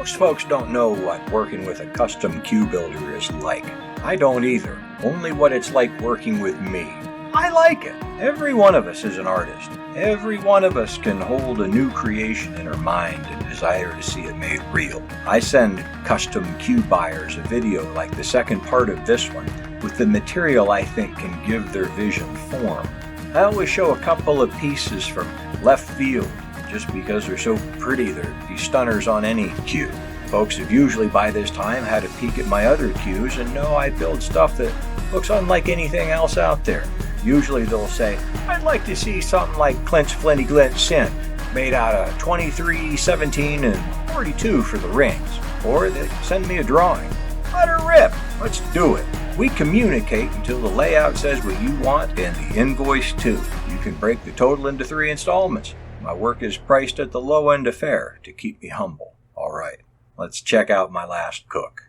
Most folks don't know what working with a custom cue builder is like. I don't either, only what it's like working with me. I like it. Every one of us is an artist. Every one of us can hold a new creation in our mind and desire to see it made real. I send custom cue buyers a video like the second part of this one with the material I think can give their vision form. I always show a couple of pieces from left field just because they're so pretty. They'd be stunners on any cue. Folks have usually by this time had a peek at my other cues and know I build stuff that looks unlike anything else out there. Usually they'll say, I'd like to see something like Clint's Flinty Glint Sin, made out of 23, 17, and 42 for the rings. Or they send me a drawing. Let her rip. Let's do it. We communicate until the layout says what you want and the invoice too. You can break the total into 3 installments. My work is priced at the low end of fare to keep me humble. All right, let's check out my last cook.